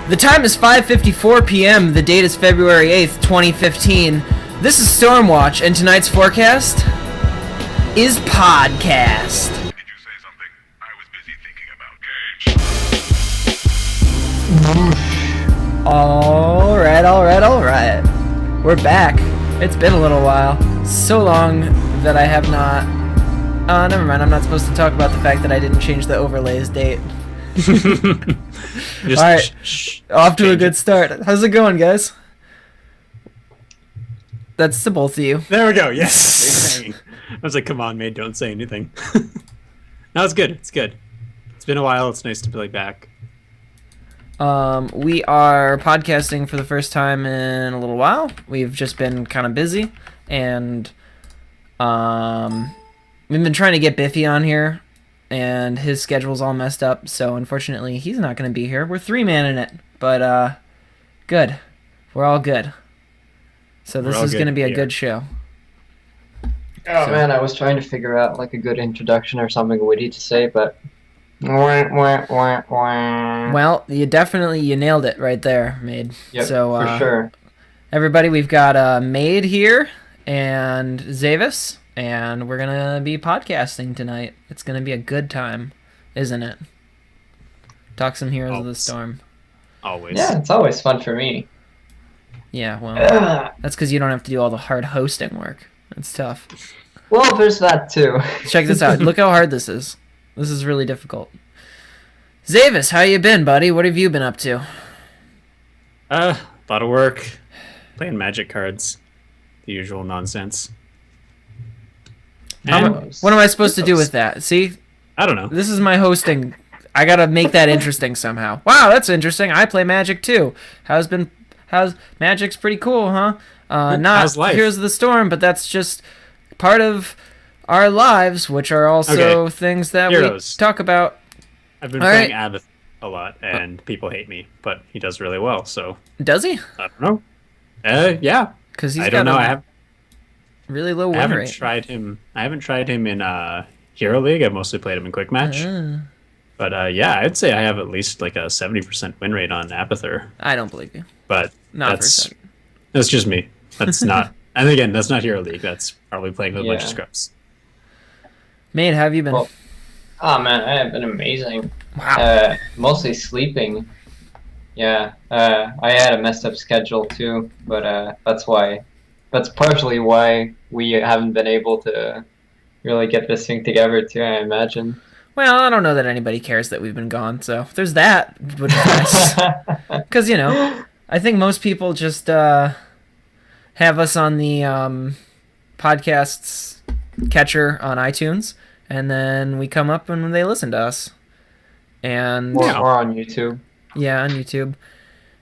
The time is 5:54 p.m. The date is February 8th, 2015. This is StormWatch, and tonight's forecast is podcast. Did you say something? I was busy thinking about Gage. Alright. We're back. It's been a little while. So long that I have not... never mind. I'm not supposed to talk about the fact that I didn't change the overlays date. Alright, off to a good start. How's it going, guys? That's to both of you. There we go, yes. I was like, come on, mate, don't say anything. No, it's good, it's good. It's been a while, it's nice to be back. We are podcasting for the first time in a little while. We've just been kind of busy, and we've been trying to get Biffy on here, and his schedule's all messed up, so unfortunately he's not going to be here. We're 3-man in it, but good. We're all good. So this is going to be a good show. Man, I was trying to figure out like a good introduction or something witty to say, but... Well, you nailed it right there, Maid. Yep, so, for sure. Everybody, we've got Maid here and Zavis, and we're gonna be podcasting tonight. It's gonna be a good time, isn't it? Talk some Heroes of the Storm. Always. Yeah, it's always fun for me. Yeah, well, that's because you don't have to do all the hard hosting work. It's tough. Well, there's that too. Check this out. Look how hard this is. This is really difficult. Zavis, how you been, buddy? What have you been up to? A lot of work. Playing Magic cards. The usual nonsense. What am I supposed to do with that? See? I don't know. This is my hosting. I gotta make that interesting somehow. Wow, that's interesting. I play Magic too. How's Magic's pretty cool, huh? Not How's life? Heroes of the Storm, but that's just part of our lives, which are also things that Heroes. we talk about. I've been playing Abath a lot, and people hate me, but he does really well, so... Does he? I don't know. Yeah. Because he's I don't know. I have really low win I haven't rate. tried him. I haven't tried him in Hero League. I've mostly played him in Quick Match. But yeah, I'd say I have at least like a 70% win rate on Abathur. I don't believe you. But Not for a second. That's just me. That's not. And again, that's not Hero League. That's probably playing with a bunch of scrubs. Mate, how have you been? Well, oh man, I have been amazing. Wow. Mostly sleeping. Yeah. I had a messed up schedule too, but that's partially why we haven't been able to really get this thing together too, I imagine. Well, I don't know that anybody cares that we've been gone, so there's that, which is nice. Because, I think most people just have us on the podcasts catcher on iTunes, and then we come up and they listen to us. And or on YouTube. Yeah, on YouTube.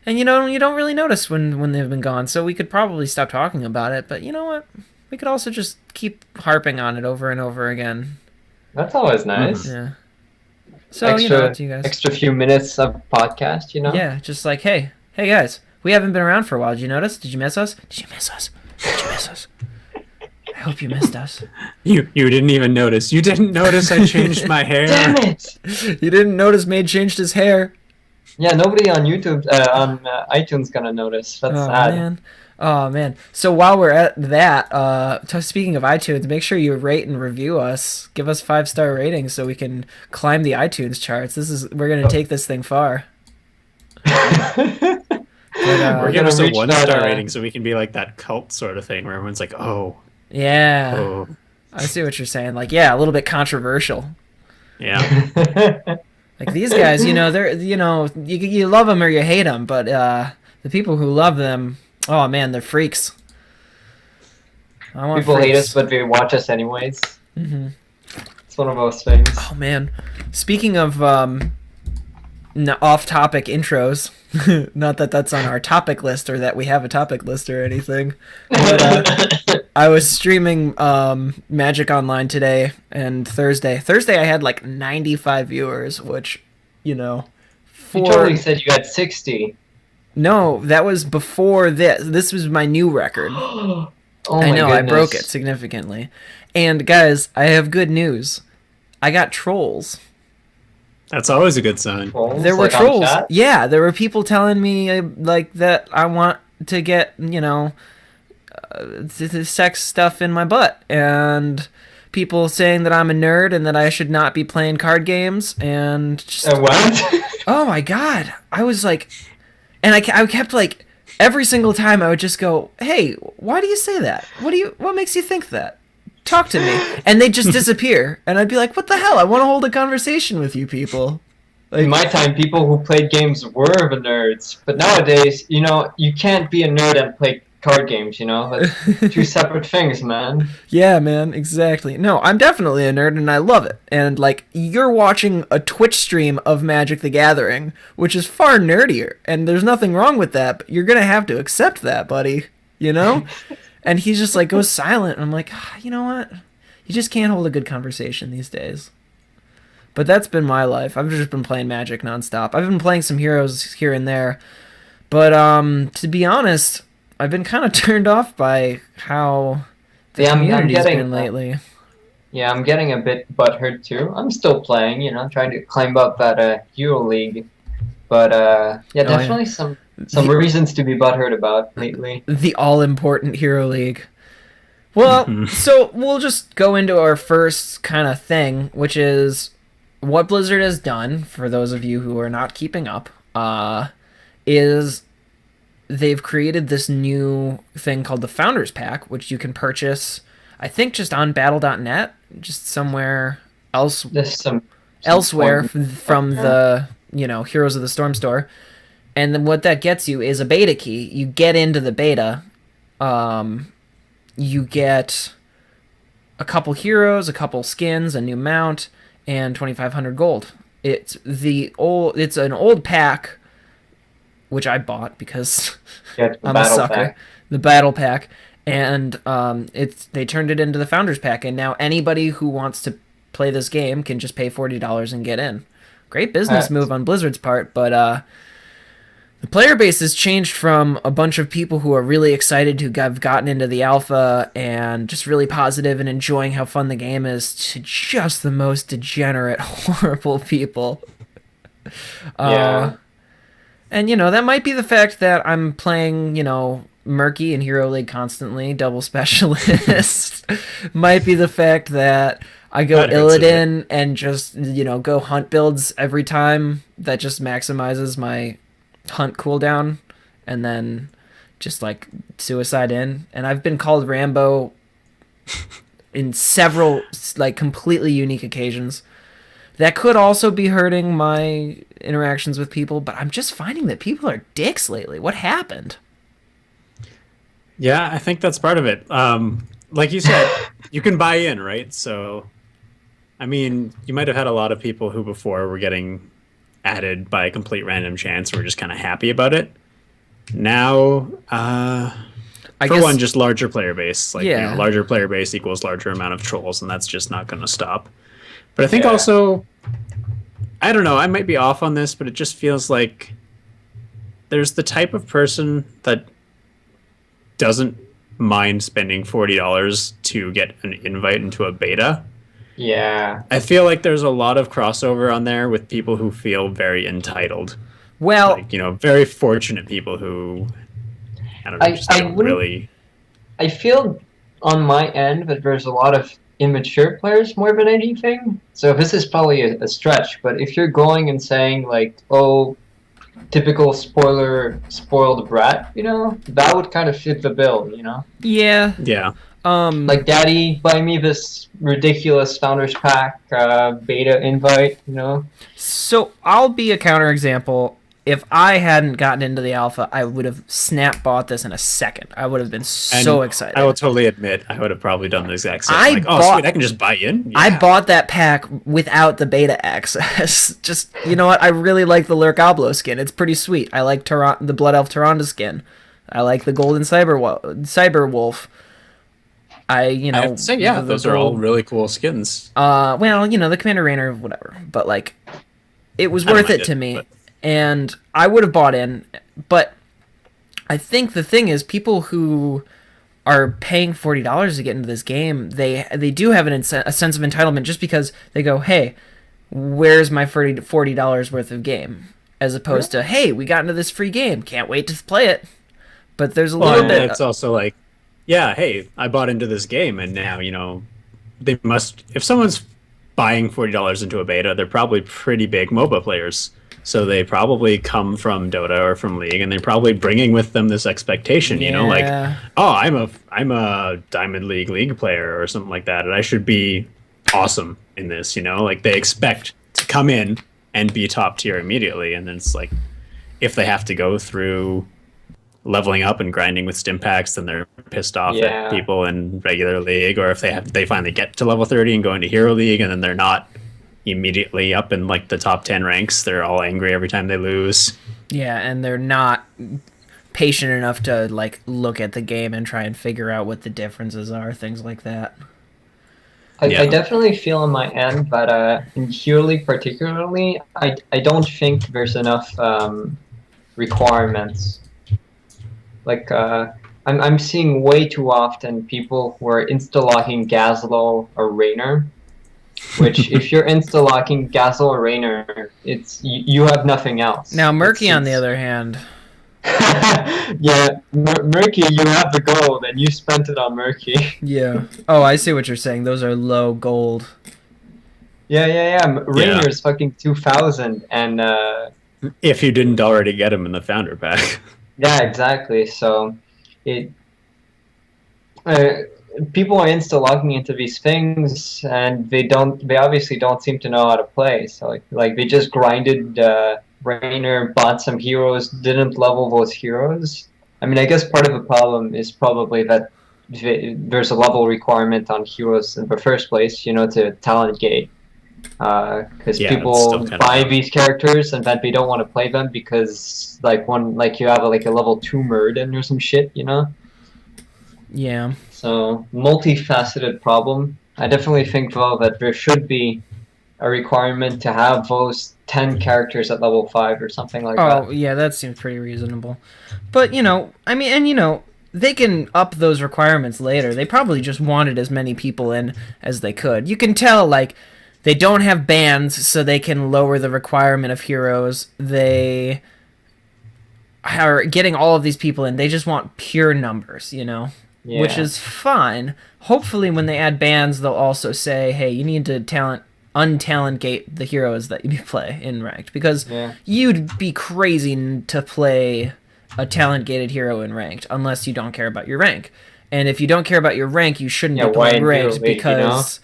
And you don't really notice when they've been gone, so we could probably stop talking about it, but you know what? We could also just keep harping on it over and over again. That's always nice. Yeah. So, up to you guys. Extra few minutes of podcast, Yeah, just like, hey guys, we haven't been around for a while. Did you notice? Did you miss us? I hope you missed us. You didn't even notice. You didn't notice I changed my hair. Damn it! You didn't notice Maid changed his hair. Yeah, nobody on YouTube, on iTunes gonna notice. That's sad. Oh, man. So while we're at that, speaking of iTunes, make sure you rate and review us. Give us 5-star ratings so we can climb the iTunes charts. We're going to take this thing far. We're giving us a 1-star rating so we can be like that cult sort of thing where everyone's like, oh. Yeah. Oh. I see what you're saying. Like, yeah, a little bit controversial. Yeah. Like these guys, they're, you love them or you hate them, but the people who love them, oh man, they're freaks. People hate us, but they watch us anyways. Mm-hmm. It's one of those things. Oh man, speaking of off-topic intros, not that that's on our topic list or that we have a topic list or anything, but I was streaming Magic Online today and Thursday. Thursday I had like 95 viewers, which, You totally said you had 60. No, that was before this. This was my new record. Oh I know, my I broke goodness. it significantly. And guys, I have good news. I got trolls. That's always a good sign. Trolls, There were like, on trolls. chat? Yeah, there were people telling me like that I want to get, the sex stuff in my butt, and people saying that I'm a nerd and that I should not be playing card games, and just What? oh my god, I was like, and I kept like every single time I would just go, hey, why do you say that? What makes you think that? Talk to me. And they'd just disappear, and I'd be like, what the hell? I want to hold a conversation with you people. In my time, people who played games were the nerds, but nowadays, you can't be a nerd and play card games. That's two separate things, man. Yeah, man, exactly. No, I'm definitely a nerd and I love it. And like, you're watching a Twitch stream of Magic the Gathering, which is far nerdier, and there's nothing wrong with that, but you're gonna have to accept that, buddy. And he just like goes silent, and I'm like, you know what? You just can't hold a good conversation these days. But that's been my life. I've just been playing Magic nonstop. I've been playing some heroes here and there, but to be honest, I've been kind of turned off by how the community's been lately. Yeah, I'm getting a bit butthurt too. I'm still playing, trying to climb up that Euro League, but yeah, definitely some reasons to be butthurt about lately. The all-important Hero League. Well, so we'll just go into our first kind of thing, which is what Blizzard has done, for those of you who are not keeping up, is they've created this new thing called the Founders Pack, which you can purchase, I think, just on battle.net, just somewhere else, elsewhere from the, Heroes of the Storm store. And then what that gets you is a beta key. You get into the beta, you get a couple heroes, a couple skins, a new mount, and 2,500 gold. It's an old pack, which I bought because I'm a sucker. Pack. The battle pack, and they turned it into the Founders Pack, and now anybody who wants to play this game can just pay $40 and get in. Great business move on Blizzard's part, but the player base has changed from a bunch of people who are really excited to have gotten into the alpha and just really positive and enjoying how fun the game is, to just the most degenerate, horrible people. Yeah. And, that might be the fact that I'm playing, Murky and Hero League constantly, double specialist. Might be the fact that I go Illidan and just, go hunt builds every time. That just maximizes my hunt cooldown, and then just like suicide in. And I've been called Rambo in several like completely unique occasions. That could also be hurting my interactions with people, but I'm just finding that people are dicks lately. What happened? Yeah, I think that's part of it. Like you said, you can buy in, right? So, I mean, you might have had a lot of people who before were getting added by a complete random chance were just kind of happy about it. Now, one, just larger player base. Like, larger player base equals larger amount of trolls, and that's just not going to stop. But I think also, I don't know, I might be off on this, but it just feels like there's the type of person that doesn't mind spending $40 to get an invite into a beta. Yeah. I feel like there's a lot of crossover on there with people who feel very entitled. Well, like, very fortunate people who, I don't know, just don't really... I feel on my end that there's a lot of immature players more than anything. So this is probably a stretch, but if you're going and saying like, oh, typical spoiled brat, that would kind of fit the bill, Yeah. Yeah. Like, daddy, buy me this ridiculous Founders Pack beta invite, So I'll be a counterexample. If I hadn't gotten into the alpha, I would have snap bought this in a second. I would have been so excited. I will totally admit, I would have probably done the exact same. Sweet, I can just buy in? Yeah. I bought that pack without the beta access. Just, you know what? I really like the Lurkablo skin. It's pretty sweet. I like the Blood Elf Tyrande skin. I like the Golden Cyber Wolf. I have to say, those are all really cool skins. Well, the Commander Rainer, whatever. But, like, it was worth it to me. But... And I would have bought in, but I think the thing is, people who are paying $40 to get into this game, they do have a sense of entitlement just because they go, hey, where's my $40 worth of game? As opposed to, hey, we got into this free game, can't wait to play it. But there's a Well, little and bit. it's also like, yeah, hey, I bought into this game, and now they must. If someone's buying $40 into a beta, they're probably pretty big MOBA players. So they probably come from Dota or from League, and they're probably bringing with them this expectation. Like, Yeah. oh, I'm a Diamond League player or something like that, and I should be awesome in this. Like they expect to come in and be top tier immediately, and then it's like, if they have to go through leveling up and grinding with stim packs, then they're pissed off Yeah. at people in regular league. Or if they finally get to level 30 and go into hero league, and then they're not immediately up in like the top 10 ranks, they're all angry every time they lose. Yeah, and they're not patient enough to like look at the game and try and figure out what the differences are, things like that. I definitely feel on my end that in Hero League particularly, I don't think there's enough requirements. Like I'm seeing way too often people who are insta-locking Gazlo or Raynor, which if you're insta-locking Gazlo or Raynor, it's you have nothing else. Now, Murky, on the It's- other hand, yeah, Murky, you have the gold and you spent it on Murky. yeah. Oh, I see what you're saying. Those are low gold. Yeah. Raynor is fucking 2,000 and If you didn't already get them in the founder pack. yeah, exactly. So it people are insta logging into these things and they obviously don't seem to know how to play. So like they just grinded Raynor, bought some heroes, didn't level those heroes. I mean, I guess part of the problem is probably that there's a level requirement on heroes in the first place, to talent gate. Because Yeah, it's people still kind of buy dumb. these characters and then they don't want to play them because you have a level 2 Murden or some shit, Yeah. So multifaceted problem. I definitely think though that there should be a requirement to have those 10 characters at level 5 or something like Oh, that. yeah, that seems pretty reasonable. But, I mean, and, they can up those requirements later. They probably just wanted as many people in as they could. You can tell, like, they don't have bans, so they can lower the requirement of heroes. They are getting all of these people in. They just want pure numbers, Yeah. which is fine. Hopefully, when they add bans, they'll also say, hey, you need to untalent gate the heroes that you play in ranked, because Yeah. you'd be crazy to play a talent gated hero in ranked unless you don't care about your rank. And if you don't care about your rank, you shouldn't Yeah, be why playing in Hero ranked, League, because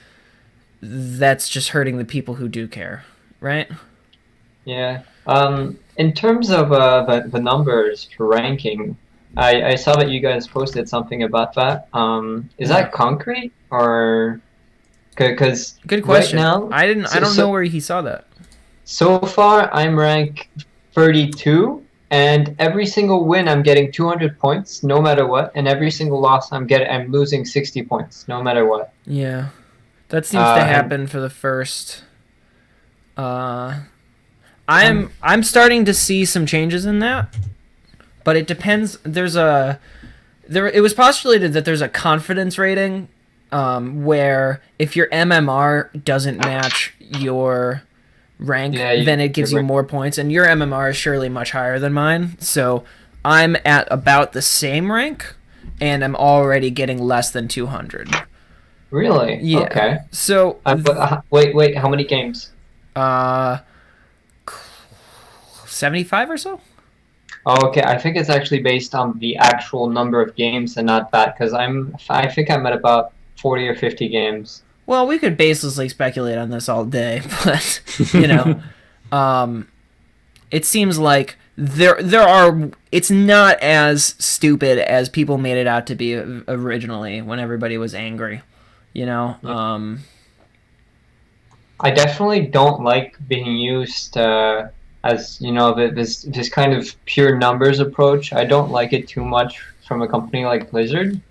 that's just hurting the people who do care, right? Yeah. In terms of the numbers for ranking, I saw that you guys posted something about that. Is that concrete or because Good question. right now I don't know where he saw that. so far I'm rank 32, and every single win I'm getting 200 points no matter what, and every single loss I'm losing 60 points no matter what. Yeah. That seems to And- happen for the first I'm starting to see some changes in that, but it depends. It was postulated that there's a confidence rating where if your MMR doesn't match your rank, Yeah, then it gives you you're right. more points, and your MMR is surely much higher than mine. So I'm at about the same rank, and I'm already getting less than 200. Really? Yeah. Okay. So Wait, how many games? 75 or so. Oh, okay, I think it's actually based on the actual number of games and not that, because I think I'm at about 40 or 50 games. Well, we could baselessly speculate on this all day, but it seems like there are. It's not as stupid as people made it out to be originally when everybody was angry. I definitely don't like being used as this kind of pure numbers approach. I don't like it too much from a company like Blizzard.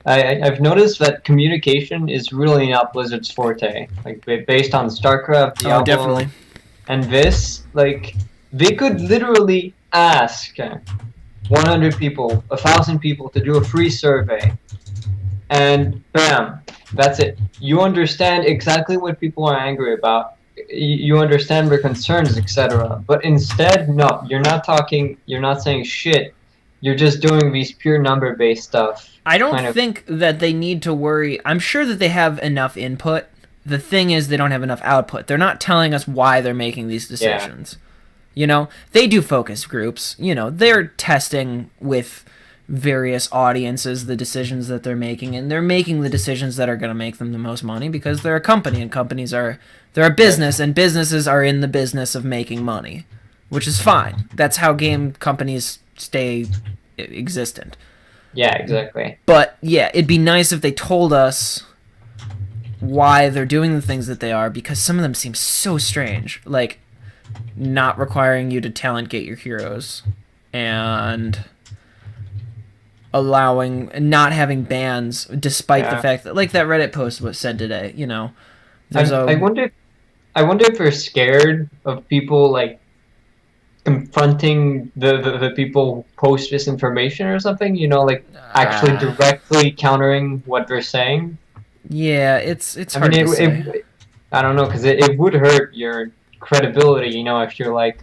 I've noticed that communication is really not Blizzard's forte. Like based on StarCraft, Diablo, definitely. and this, like they could literally ask 100 people, 1,000 people to do a free survey, and bam, that's it. You understand exactly what people are angry about. you understand their concerns, etc. But instead, no, you're not talking. You're not saying shit. You're just doing these pure number-based stuff. I don't kind of. think that they need to worry. I'm sure that they have enough input. The thing is, they don't have enough output. They're not telling us why they're making these decisions. You know, they do focus groups. You know, they're testing with various audiences the decisions that they're making, and they're making the decisions that are going to make them the most money because they're a company, and they're a business, and businesses are in the business of making money, which is fine. That's how game companies stay existent. Yeah, exactly. But yeah, it'd be nice if they told us why they're doing the things that they are, because some of them seem so strange, like not requiring you to talent gate your heroes and not having bans, despite the fact that, like that Reddit post was said today, you know, I wonder if they're scared of people like confronting the people who post this information or something, you know, like actually directly countering what they're saying. Yeah, it's hard to say. I don't know, because it would hurt your credibility, you know, if you're like,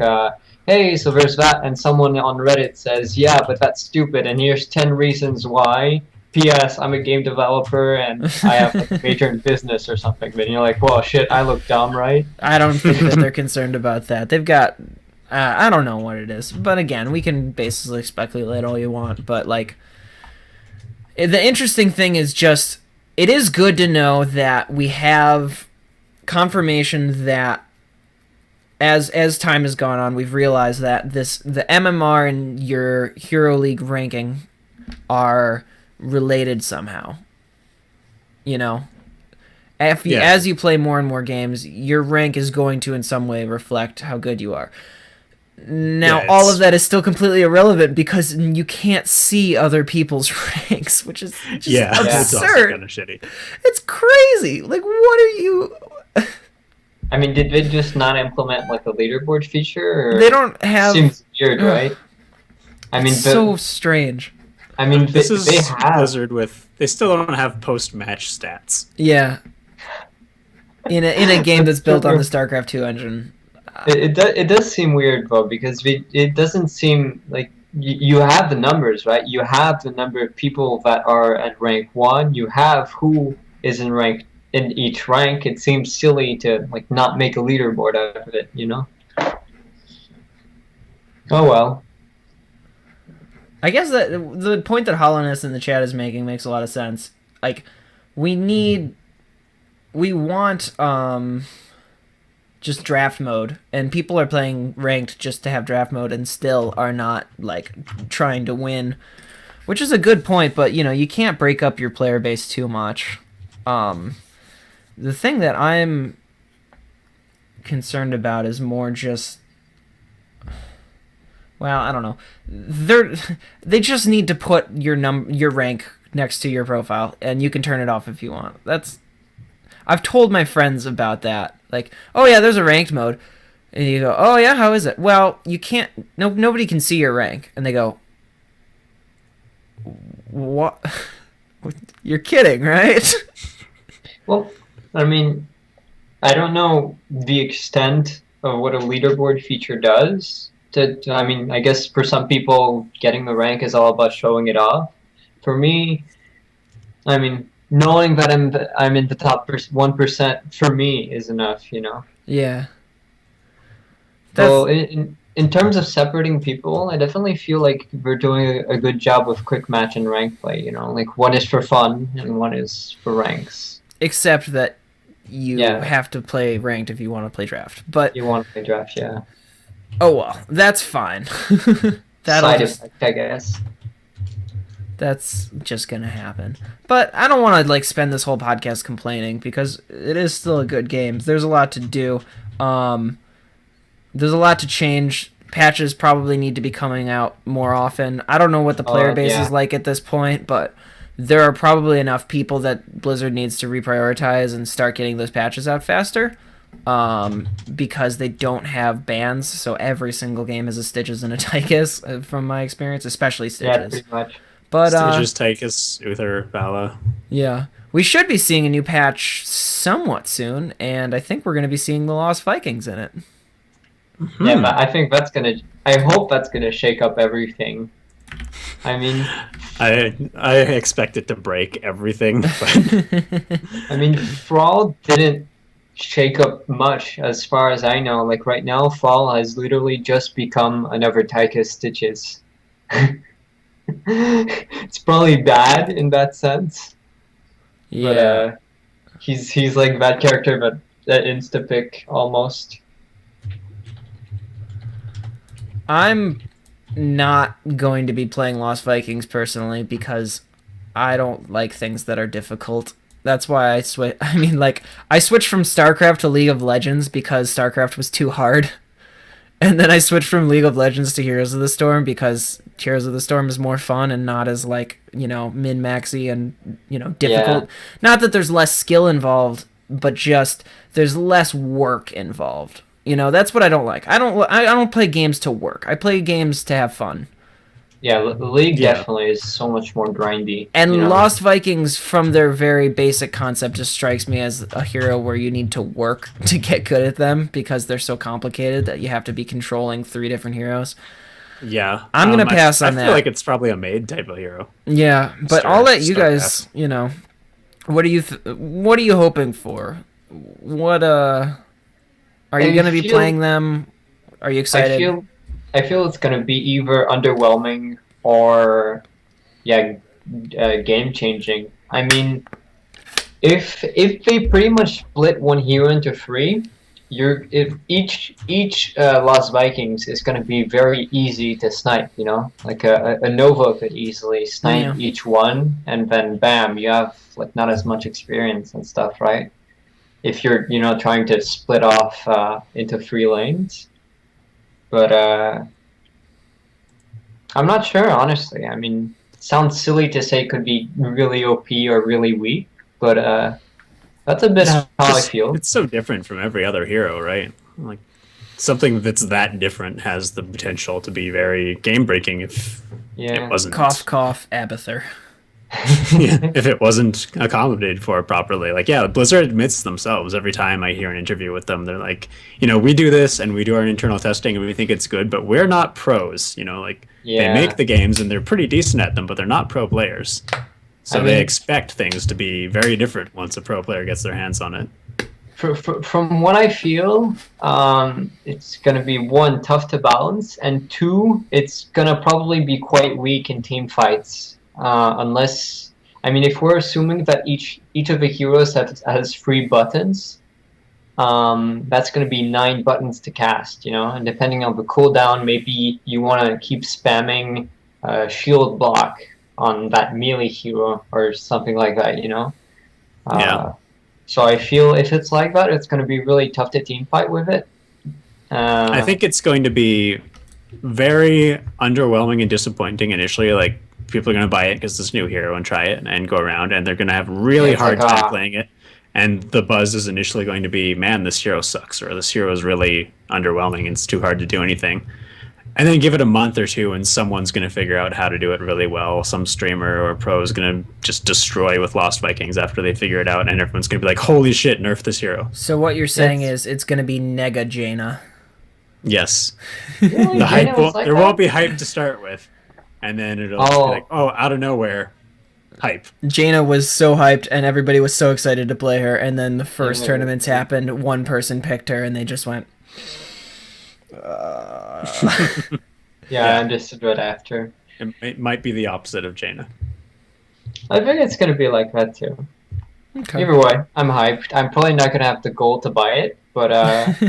hey, so there's that, and someone on Reddit says, yeah, but that's stupid, and here's 10 reasons why. P.S. I'm a game developer, and I have like a major in business or something. Then you're like, well, shit, I look dumb, right? I don't think that they're concerned about that. They've got, I don't know what it is, but again, we can basically speculate all you want, but like, the interesting thing is just, it is good to know that we have confirmation that as time has gone on, we've realized that the MMR and your Hero League ranking are related somehow. You know, as you play more and more games, your rank is going to in some way reflect how good you are. Now, all of that is still completely irrelevant because you can't see other people's ranks, which is just absurd. It's also kind of shitty. It's crazy. Like, what are you? I mean, did they just not implement like a leaderboard feature? Or they don't have. Seems weird, right? I mean, so strange. I mean, this is they have Blizzard with. They still don't have post-match stats. Yeah. In a game that's built on the StarCraft 2 engine. It does seem weird though, because it doesn't seem like you have the numbers, right? You have the number of people that are at rank 1. You have who is in each rank. It seems silly to like not make a leaderboard out of it, you know? Oh well. I guess that the point that Hollowness in the chat is making makes a lot of sense. Like, we want just draft mode, and people are playing ranked just to have draft mode and still are not like trying to win, which is a good point, but you know, you can't break up your player base too much. The thing that I'm concerned about is more just, well, I don't know. They just need to put your rank next to your profile, and you can turn it off if you want. I've told my friends about that. Like, oh yeah, there's a ranked mode. And you go, oh yeah, how is it? Well, you can't, nobody can see your rank. And they go, what? You're kidding, right? Well, I mean, I don't know the extent of what a leaderboard feature does. I mean, I guess for some people, getting the rank is all about showing it off. For me, I mean, knowing that I'm in the top 1% for me is enough, you know. Yeah. So in terms of separating people, I definitely feel like we're doing a good job with quick match and rank play. You know, like one is for fun and one is for ranks. Except that you have to play ranked if you want to play draft. But you want to play draft, yeah. Oh well, that's fine. Side effect, I guess. That's just gonna happen. But I don't want to like spend this whole podcast complaining because it is still a good game. There's a lot to do. There's a lot to change. Patches probably need to be coming out more often. I don't know what the player base is like at this point, but there are probably enough people that Blizzard needs to reprioritize and start getting those patches out faster. Because they don't have bans, so every single game is a Stitches and a Tychus, from my experience, especially Stitches. Yeah, pretty much. But Stitches, Tychus, Uther, Vala. Yeah. We should be seeing a new patch somewhat soon, and I think we're going to be seeing the Lost Vikings in it. Yeah, but I think that's gonna. I hope that's gonna shake up everything. I mean, I expect it to break everything, but I mean, Thrall didn't shake up much as far as I know. Like right now, Thrall has literally just become another Tychus Stitches. It's probably bad in that sense, Yeah. but he's like that character, but that insta pick almost. I'm not going to be playing Lost Vikings personally because I don't like things that are difficult. That's why I switch. I mean, like, I switched from StarCraft to League of Legends because StarCraft was too hard. And then I switched from League of Legends to Heroes of the Storm because Heroes of the Storm is more fun and not as, like, min-maxy and, difficult. Yeah. Not that there's less skill involved, but just there's less work involved. That's what I don't like. I don't play games to work. I play games to have fun. Yeah, the League definitely is so much more grindy. And Lost Vikings, from their very basic concept, just strikes me as a hero where you need to work to get good at them because they're so complicated that you have to be controlling 3 different heroes. yeah, I'm gonna pass on I that. feel like it's probably a maid type of hero. Yeah, but I'll let you guys, Starcraft. what are you hoping for? What are you gonna be playing them? Are you excited? I feel it's gonna be either underwhelming or game changing. I mean, if they pretty much split one hero into 3, if each Lost Vikings is gonna be very easy to snipe. Like a Nova could easily snipe each one, and then bam, you have like not as much experience and stuff, right? If you're trying to split off into 3 lanes. But I'm not sure, honestly. I mean, it sounds silly to say it could be really OP or really weak, but that's a bit how I feel. It's so different from every other hero, right? Like something that's that different has the potential to be very game breaking if it wasn't. Cough, cough, Abathur. If it wasn't accommodated for properly. Like, yeah, Blizzard admits themselves every time I hear an interview with them. They're like, we do this and we do our internal testing and we think it's good, but we're not pros. They make the games and they're pretty decent at them, but they're not pro players. So they expect things to be very different once a pro player gets their hands on it. From what I feel, it's going to be 1, tough to balance, and 2, it's going to probably be quite weak in team fights. Unless, I mean, if we're assuming that each of the heroes has 3 buttons, that's going to be 9 buttons to cast, and depending on the cooldown, maybe you want to keep spamming shield block on that melee hero or something like that, Yeah. So I feel if it's like that, it's going to be really tough to team fight with it. I think it's going to be very underwhelming and disappointing initially. Like, people are going to buy it because it's a new hero and try it and go around, and they're going to have really hard time playing it. And the buzz is initially going to be, man, this hero sucks, or this hero is really underwhelming and it's too hard to do anything. And then give it a month or 2 and someone's going to figure out how to do it really well. Some streamer or pro is going to just destroy with Lost Vikings after they figure it out, and everyone's going to be like, holy shit, nerf this hero. So what you're saying is it's going to be Nega Jaina. Yes. Really? The hype there won't be hype to start with. And then it'll just be like, out of nowhere, hype. Jaina was so hyped, and everybody was so excited to play her, and then the first tournaments happened, one person picked her, and they just went... I understood right after. It might be the opposite of Jaina. I think it's going to be like that, too. Okay. Either way, I'm hyped. I'm probably not going to have the goal to buy it, but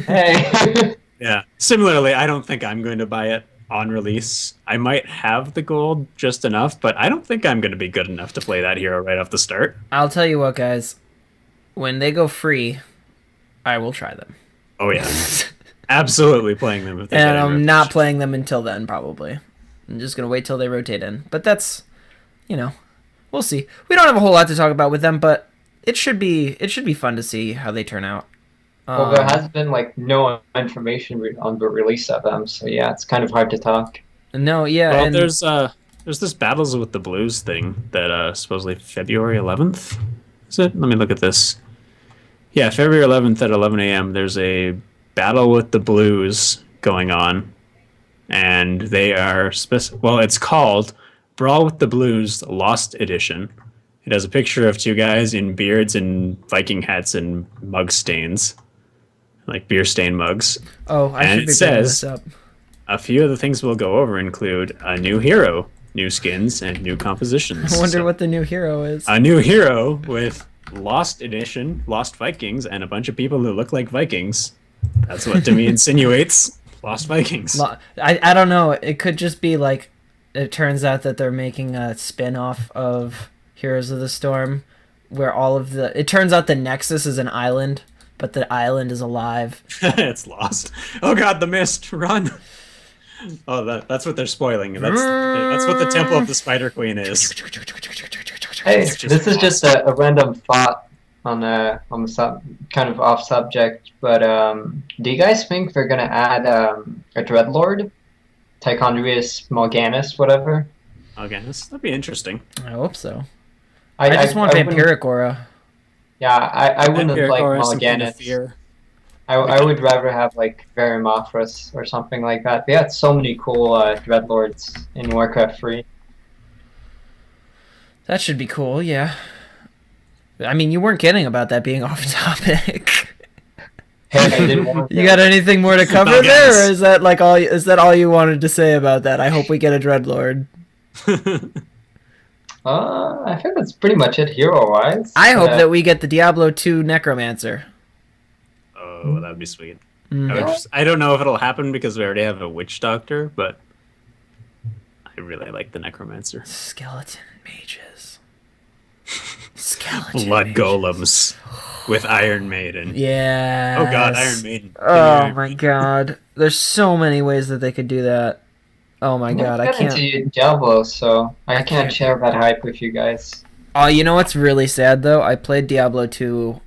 hey. Yeah. Similarly, I don't think I'm going to buy it on release. I might have the gold just enough, but I don't think I'm going to be good enough to play that hero right off the start. I'll tell you what, guys. When they go free, I will try them. Oh, yeah. Absolutely playing them. If and I'm not playing them until then, probably. I'm just going to wait till they rotate in. But that's, we'll see. We don't have a whole lot to talk about with them, but it should be fun to see how they turn out. Well, there has been no information on the release of them, so yeah, it's kind of hard to talk. No, yeah. Well, there's this Battles with the Blues thing that supposedly February 11th, Is it? Let me look at this. Yeah, February 11th at 11 a.m. There's a Battle with the Blues going on, and they are well. It's called Brawl with the Blues Lost Edition. It has a picture of two guys in beards and Viking hats and mug stains, like beer stain mugs. Oh, I And should it be picking says this up. a few of the things we'll go over include a new hero, new skins, and new compositions. I wonder So, what the new hero is. a new hero with Lost Edition, Lost Vikings, and a bunch of people who look like Vikings. That's what to me insinuates Lost Vikings. I don't know. It could just be like, it turns out that they're making a spin-off of Heroes of the Storm, where it turns out the Nexus is an island, but the island is alive. It's lost. Oh god, the mist! Run! Oh, that's what they're spoiling. That's what the Temple of the Spider Queen is. Hey, It's just this is lost. just a random thought on the kind of off subject, but do you guys think they're gonna add a Dreadlord, Tichondrius Morganus, whatever? Okay, that'd be interesting. I hope so. I just want wouldn't- Vampiric Aura. Yeah, I wouldn't Vampiric like Aura, some kind of Morganus. fear. I would rather have like Verimothras or something like that. They had so many cool Dreadlords in Warcraft 3. That should be cool, yeah. I mean, you weren't kidding about that being off topic. Hey, I didn't want You got anything more to cover No, there, guys. or is that like all? Is that all you wanted to say about that? I hope we get a Dreadlord. I think that's pretty much it hero-wise. I hope that we get the Diablo 2 Necromancer. Oh, that'd be sweet. Mm. I don't know if it'll happen because we already have a witch doctor, but I really like the necromancer. Skeleton mages. Skeleton Blood mages. golems with Iron Maiden. Yeah. Oh god, Iron Maiden. Give me Oh Iron my Maiden. god. There's so many ways that they could do that. Oh my god, I got can't. into Diablo, so I can't can't. share that hype with you guys. Oh, you know what's really sad though? I played Diablo 2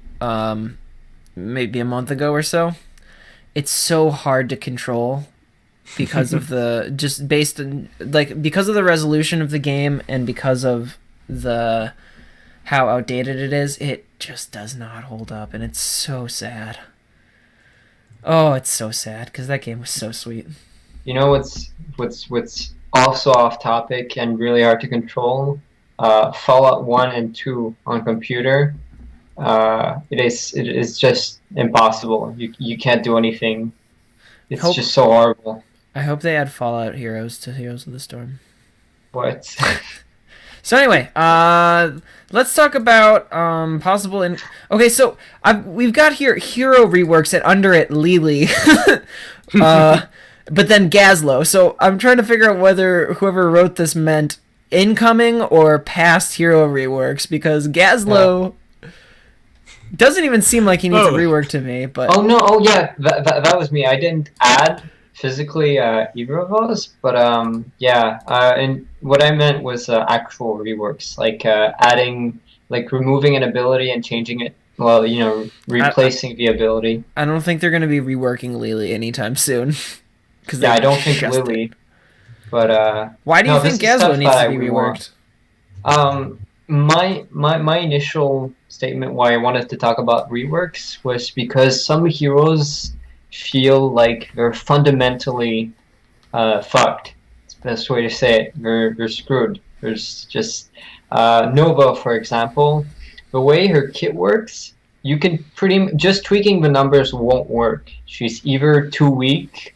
maybe a month ago or so. It's so hard to control because of the just based on like because of the resolution of the game and because of the how outdated it is. It just does not hold up, and it's so sad. Oh, it's so sad because that game was so sweet. You know what's also off topic and really hard to control? Fallout 1 and 2 on computer. It is just impossible. You can't do anything. It's Hope- just so horrible. I hope they add Fallout Heroes to Heroes of the Storm. What? So anyway, let's talk about possible. Okay, so we've got here hero reworks and under it Lily, but then Gazlo. So I'm trying to figure out whether whoever wrote this meant incoming or past hero reworks because Gazlo doesn't even seem like he needs a rework to me. But Oh no! Oh yeah, that was me. I didn't add physically either of those, but yeah. And what I meant was actual reworks, like adding, like removing an ability and changing it. Well, you know, replacing the ability. I don't think they're going to be reworking Lily anytime soon. Yeah, I don't think Lily. But why do you no, think this is Gazlo stuff needs that to be I reworked? want. My initial statement why I wanted to talk about reworks was because some heroes feel like they're fundamentally fucked. It's the best way to say it. They're screwed. There's just Nova, for example. The way her kit works, you can just tweaking the numbers won't work. She's either too weak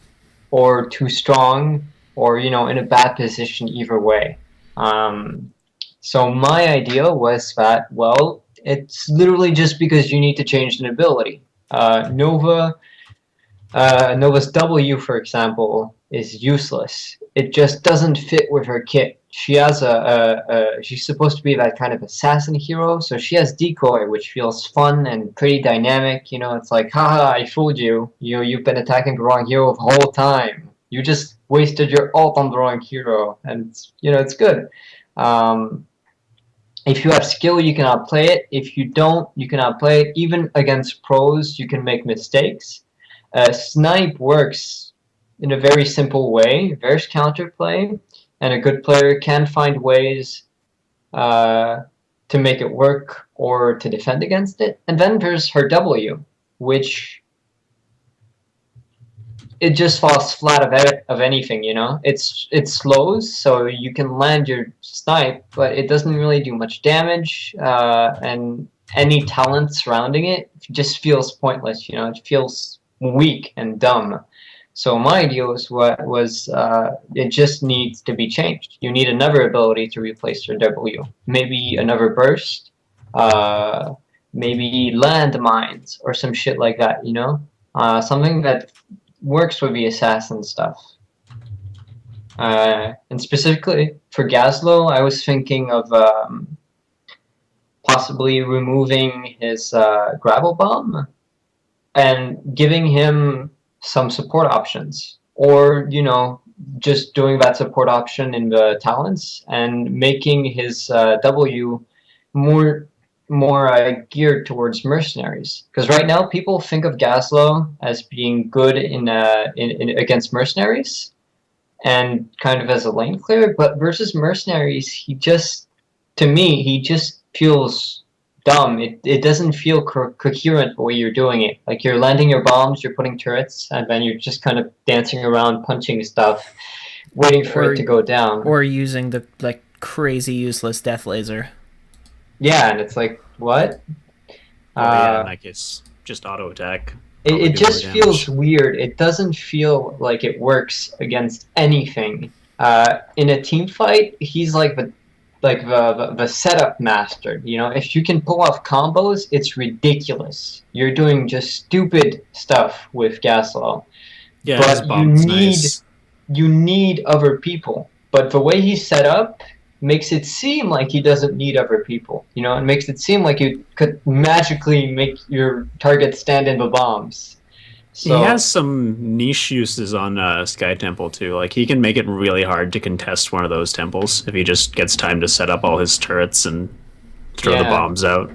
or too strong, or in a bad position either way. So my idea was that, well, it's literally just because you need to change an ability. Nova's W, for example, is useless. It just doesn't fit with her kit. She has she's supposed to be that kind of assassin hero, so she has decoy, which feels fun and pretty dynamic. It's like, haha, I fooled you. You've been attacking the wrong hero the whole time. You just wasted your ult on the wrong hero, and it's good. If you have skill, you can outplay it. If you don't, you can outplay it. Even against pros, you can make mistakes. Snipe works in a very simple way. There's counterplay, and a good player can find ways to make it work or to defend against it. And then there's her W, which it just falls flat of anything, you know? It slows, so you can land your snipe, but it doesn't really do much damage, and any talent surrounding it just feels pointless, you know? It feels weak and dumb. So my idea was it just needs to be changed. You need another ability to replace your W. Maybe another burst, maybe landmines or some shit like that, you know? Something that works with the assassin stuff. And specifically for Gazlo, I was thinking of possibly removing his gravel bomb and giving him some support options, or you know, just doing that support option in the talents and making his W more geared towards mercenaries. Because right now people think of Gazlo as being good in against mercenaries and kind of as a lane clear, but versus mercenaries, to me, he just feels dumb. It doesn't feel coherent the way you're doing it. Like you're landing your bombs, you're putting turrets, and then you're just kind of dancing around, punching stuff, waiting for it to go down. Or using the like crazy useless death laser. Yeah, and it's like, what? Yeah, in that case, just auto attack. It just feels weird. It doesn't feel like it works against anything. In a team fight, he's like the setup master. You know, if you can pull off combos, it's ridiculous. You're doing just stupid stuff with Gasol. Yeah, but you need other people. But the way he's set up makes it seem like he doesn't need other people. You know, it makes it seem like you could magically make your target stand in the bombs. So, he has some niche uses on Sky Temple too. Like he can make it really hard to contest one of those temples if he just gets time to set up all his turrets and throw the bombs out.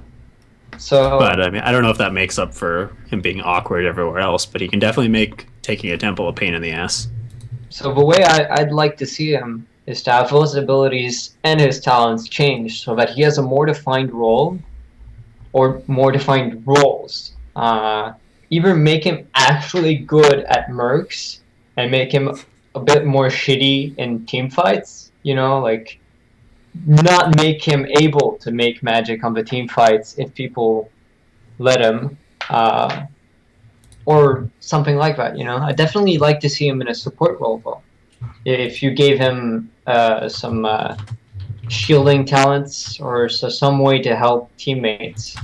So, but I mean, I don't know if that makes up for him being awkward everywhere else. But he can definitely make taking a temple a pain in the ass. So the way I'd like to see him is to have those abilities and his talents change so that he has a more defined role or more defined roles. Either make him actually good at mercs and make him a bit more shitty in team fights, you know, like not make him able to make magic on the team fights if people let him, or something like that, you know. I definitely like to see him in a support role though. If you gave him some shielding talents or some way to help teammates,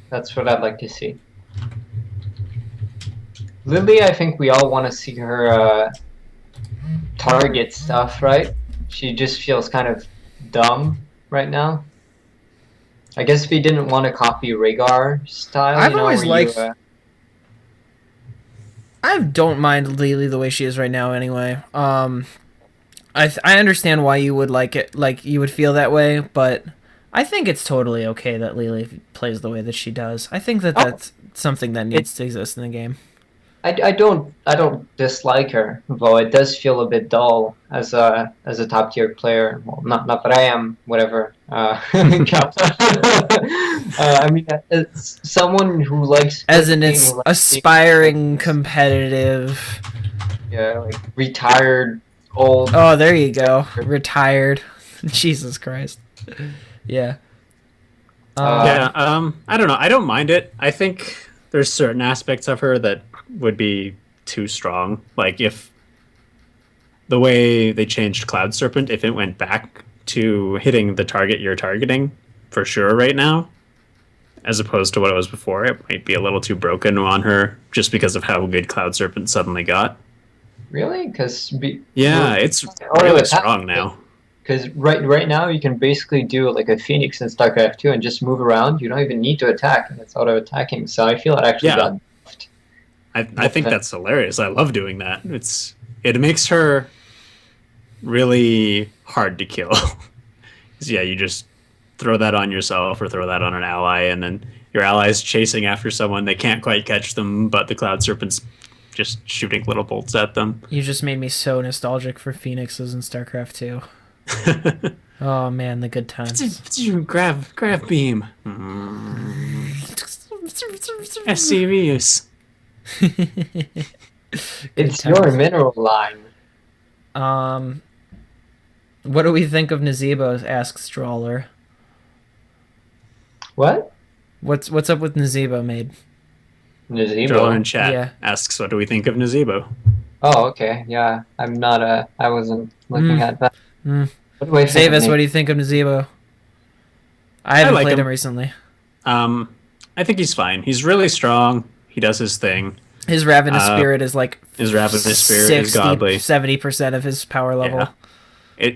that's what I'd like to see. Lily, I think we all want to see her target stuff, right? She just feels kind of dumb right now. I guess if he didn't want to copy Rhaegar style, I've always liked. I don't mind Lily the way she is right now. Anyway, I understand why you would like it, like you would feel that way, but I think it's totally okay that Lily plays the way that she does. I think that that's something that needs to exist in the game. I don't dislike her, though it does feel a bit dull as a top tier player. Well, not that I am, whatever. I mean, it's someone who likes as an aspiring competitive. Yeah, like retired old. Oh, there you go, retired. Jesus Christ. Yeah. I don't know. I don't mind it. I think there's certain aspects of her that would be too strong. Like if the way they changed Cloud Serpent, if it went back to hitting the target you're targeting for sure right now, as opposed to what it was before, it might be a little too broken on her just because of how good Cloud Serpent suddenly got. Really? Because it's really strong now. Because right now you can basically do like a Phoenix in StarCraft 2 and just move around. You don't even need to attack, and it's auto attacking. So I feel it actually got buffed. I think that's hilarious. I love doing that. It makes her really hard to kill. Yeah, you just throw that on yourself or throw that on an ally, and then your ally's chasing after someone. They can't quite catch them, but the Cloud Serpent's just shooting little bolts at them. You just made me so nostalgic for Phoenixes in StarCraft 2. Oh man, the good times. grab beam. SCVs. It's your mineral line. Um, what do we think of Nazebo? Asks Stroller. What? What's up with Nazebo, made? Joel in Nazebo. chat Yeah. asks, "What do we think of Nazebo?" Oh, okay. Yeah, I'm not. I wasn't looking at that. Mm. What do I think of Zavis, what Nate? do you think of Nazebo? I I haven't like played him him. recently. I think he's fine. He's really strong. He does his thing. His ravenous Uh, spirit is like His ravenous spirit is 60, godly. 70% of his power level. Yeah,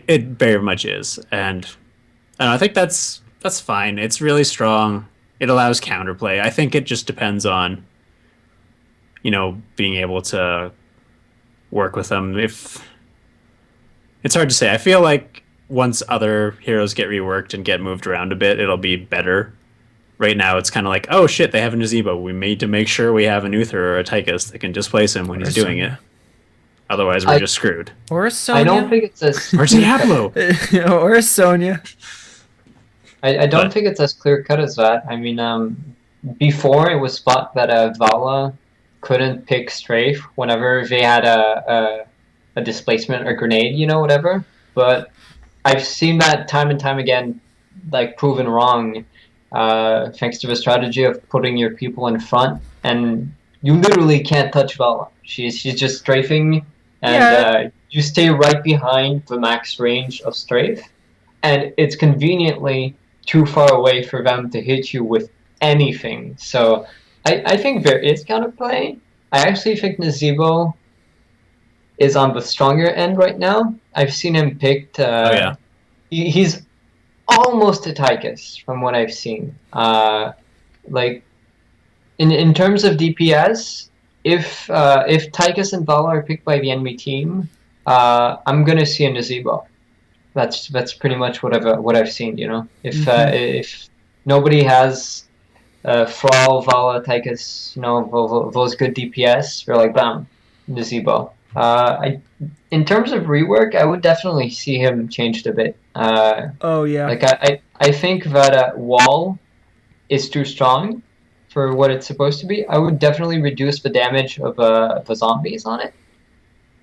it very much is, and I don't know, I think that's fine. It's really strong. It allows counterplay. I think it just depends on being able to work with them. If it's hard to say, I feel like once other heroes get reworked and get moved around a bit, it'll be better. Right now, it's kind of like, oh shit, they have a Nazebo. We need to make sure we have an Uther or a Tychus that can displace him when Or he's doing it. Sonya. Otherwise, we're I- just screwed. Or a Sonya. I don't think it's as Or Diablo. Or a Sonya. I don't But- think it's as clear cut as that. I mean, before it was thought that Vala couldn't pick Strafe whenever they had a displacement or grenade, whatever. But I've seen that time and time again, like proven wrong, thanks to the strategy of putting your people in front, and you literally can't touch Vala. She's just strafing, and Yeah. you stay right behind the max range of strafe, and it's conveniently too far away for them to hit you with anything. So I think there is counterplay. I actually think Nazebo is on the stronger end right now. I've seen him picked. Oh yeah. He's almost a Tychus from what I've seen. Like in terms of DPS, if Tychus and Vala are picked by the enemy team, I'm gonna see a Nazebo. That's pretty much what I've seen. If nobody has Thrall, Vala, Tychus, those good DPS, they're like bam, Nazebo. In terms of rework, I would definitely see him changed a bit. Oh yeah. Like I think that Wall is too strong for what it's supposed to be. I would definitely reduce the damage of the zombies on it.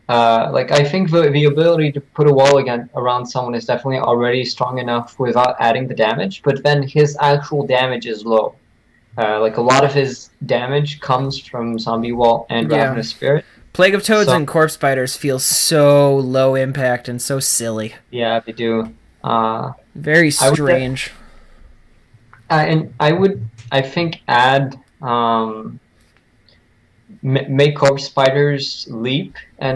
Like I think the ability to put a wall again around someone is definitely already strong enough without adding the damage, but then his actual damage is low. Like a lot of his damage comes from zombie wall and Yeah. ravenous spirit. Plague of Toads So- and Corpse Spiders feel so low impact and so silly. Yeah, they do. Very I would strange. And I think add make corpse spiders leap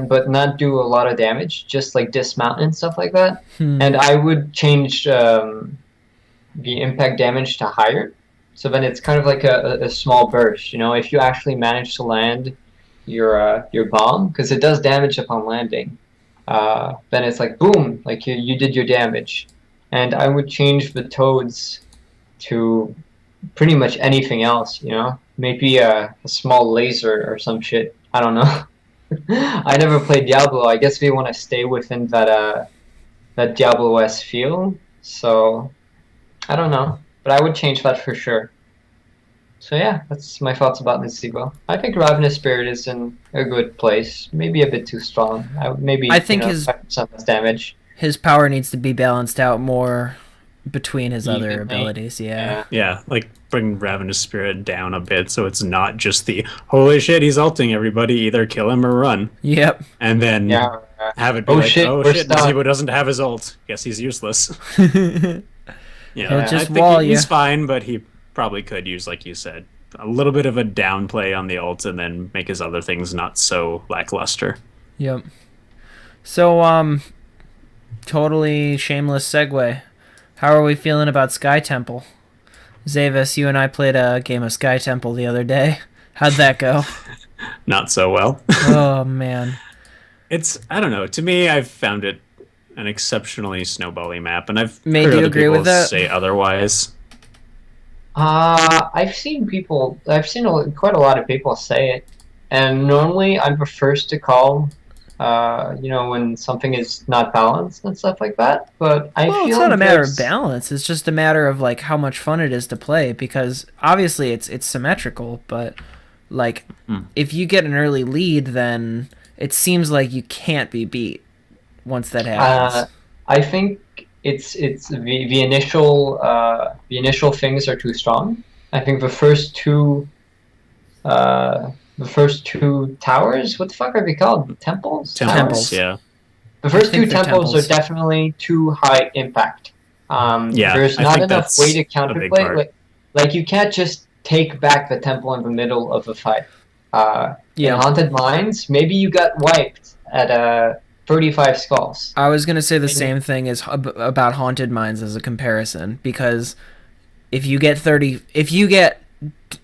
but not do a lot of damage, just like dismount and stuff like that. And I would change the impact damage to higher, so then it's kind of like a small burst. If you actually manage to land your bomb, because it does damage upon landing, then it's like boom, like you did your damage. And I would change the toads to pretty much anything else, maybe a small laser or some shit. I don't know. I never played Diablo. I guess we want to stay within that Diablo-esque feel. So I don't know, but I would change that for sure. So yeah, that's my thoughts about Nazebo. I think Ravenous Spirit is in a good place. Maybe a bit too strong. I think his 5% less damage. his power needs to be balanced out more between his other Evenly. abilities. Yeah. Yeah, like bring Ravenous Spirit down a bit so it's not just the holy shit, he's ulting everybody, either kill him or run. Yep. And then Yeah. have it be Oh like, shit, oh we're shit, stuck. Nazebo doesn't have his ult. Guess he's useless. He'll I just think wall he's ya. fine, but he probably could use, like you said, a little bit of a downplay on the ult and then make his other things not so lackluster. Yep. So, totally shameless segue. How are we feeling about Sky Temple? Zavis, you and I played a game of Sky Temple the other day. How'd that go? Not so well. Oh, man. I don't know. To me, I've found it an exceptionally snowbally map, and I've Made heard you other agree people with that? say otherwise. I've seen quite a lot of people say it, and normally I'm the first to call when something is not balanced and stuff like that. But I Well, feel it's not a matter of there's balance. It's just a matter of like how much fun it is to play because obviously it's symmetrical, but like if you get an early lead, then it seems like you can't be beat once that happens. I think it's the initial things are too strong. I think the first two towers. What the fuck are they called? Temples? Temples, Temples. Towers? yeah. The I first two think they're temples are temples. definitely too high impact. Yeah, There's I not think enough way that's to a big counterplay. part. Like you can't just take back the temple in the middle of a fight. In Yeah. Haunted Mines, maybe you got wiped at 35 skulls. I was gonna say the And you- same thing as about Haunted Mines as a comparison because if you get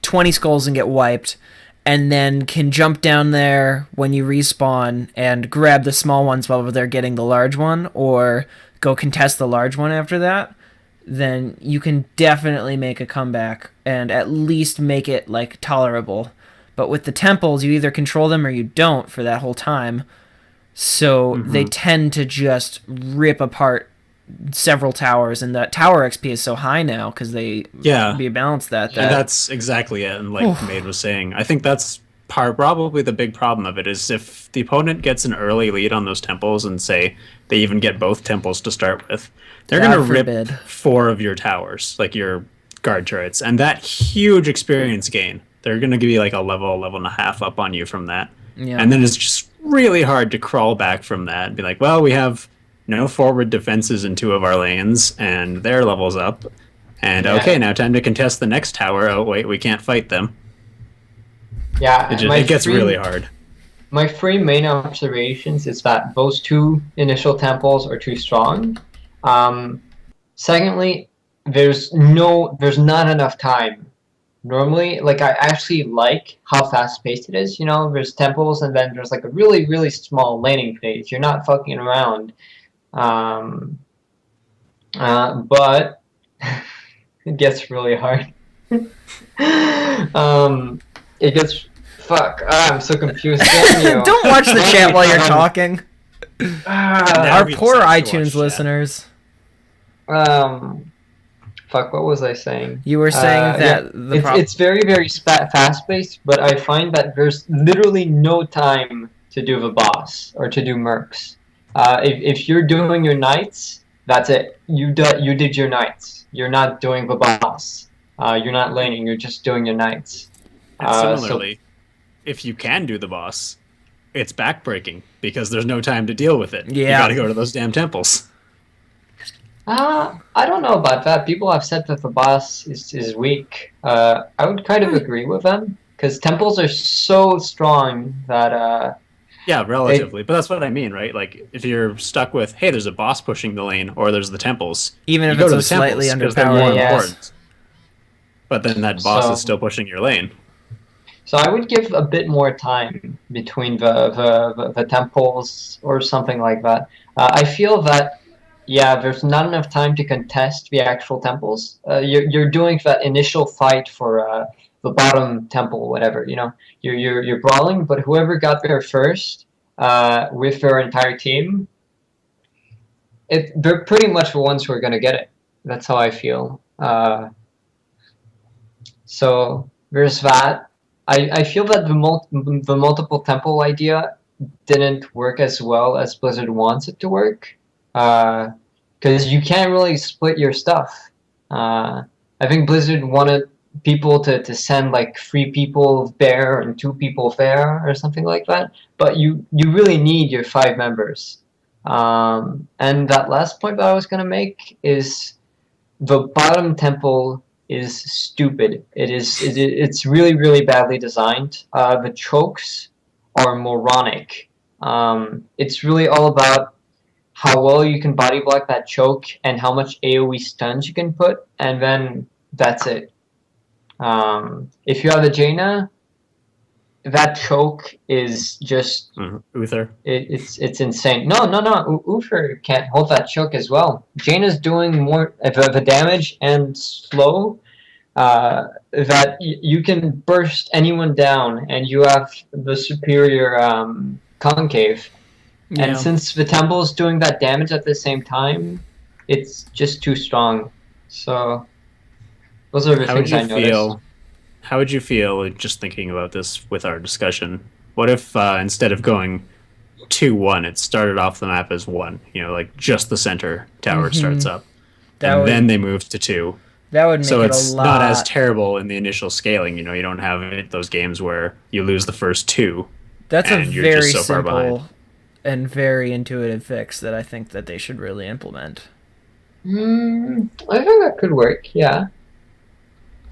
20 skulls and get wiped, and then can jump down there when you respawn and grab the small ones while they're getting the large one, or go contest the large one after that, then you can definitely make a comeback and at least make it like tolerable. But with the temples, you either control them or you don't for that whole time. So they tend to just rip apart several towers, and that tower XP is so high now because they Yeah. rebalance that. And that's exactly it. And like Made was saying, I think that's probably the big problem of it is if the opponent gets an early lead on those temples and say they even get both temples to start with, they're God going to rip forbid. 4 of your towers, like your guard turrets, and that huge experience gain. They're going to give you like a level and a half up on you from that. Yeah. And then it's just really hard to crawl back from that and be like, well, we have no forward defenses in 2 of our lanes, and their level's up. And Yeah. okay, now time to contest the next tower. Oh wait, we can't fight them. Yeah, It gets really hard. My 3 main observations is that those 2 initial temples are too strong. Secondly, there's not enough time. Normally, like I actually like how fast paced it is. There's temples and then there's like a really really small laning phase. You're not fucking around. But it gets really hard. It gets fuck. I'm so confused. Damn you. Don't watch the chat while you're talking. Now Our we poor decide to watch iTunes chat. listeners. Fuck. What was I saying? You were saying that it's very very fast paced, but I find that there's literally no time to do the boss or to do mercs. If you're doing your knights, that's it. You did your knights. You're not doing the boss. You're not laning. You're just doing your knights. And similarly, if you can do the boss, it's backbreaking because there's no time to deal with it. Yeah. You got to go to those damn temples. I don't know about that. People have said that the boss is weak. I would kind of agree with them because temples are so strong that Yeah, relatively. But that's what I mean, right? Like, if you're stuck with, hey, there's a boss pushing the lane, or there's the temples, even you if go it's to a the slightly temples 'cause they're more underpowered. Yes. important. But then that boss So- is still pushing your lane. So I would give a bit more time between the temples or something like that. I feel that there's not enough time to contest the actual temples. You're doing that initial fight for the bottom temple, whatever. You're brawling, but whoever got there first with their entire team, they're pretty much the ones who are gonna get it. That's how I feel. So there's that. I feel that the multiple temple idea didn't work as well as Blizzard wants it to work, because you can't really split your stuff. I think Blizzard wanted people to send like 3 people there and 2 people there or something like that, but you really need your 5 members. And that last point that I was gonna make is the bottom temple is stupid. It's really really badly designed. The chokes are moronic. It's really all about how well you can body block that choke and how much AoE stuns you can put, and then that's it. If you have a Jaina, that choke is just Uther. it's insane. No. Uther can't hold that choke as well. Jaina's doing more of the damage and slow. That you can burst anyone down, and you have the superior concave. Yeah. And since the temple is doing that damage at the same time, it's just too strong. So those are the How would things you I noticed. feel? How would you feel just thinking about this with our discussion? What if instead of going 2-1, it started off the map as 1? You know, like just the center tower starts up, That and then would they move to 2. that would make So it a it's not as lot. terrible in the initial scaling. You know, you don't have those games where you lose the first 2 That's a and you're just very so far behind. simple and very intuitive fix that I think that they should really implement. I think that could work. Yeah.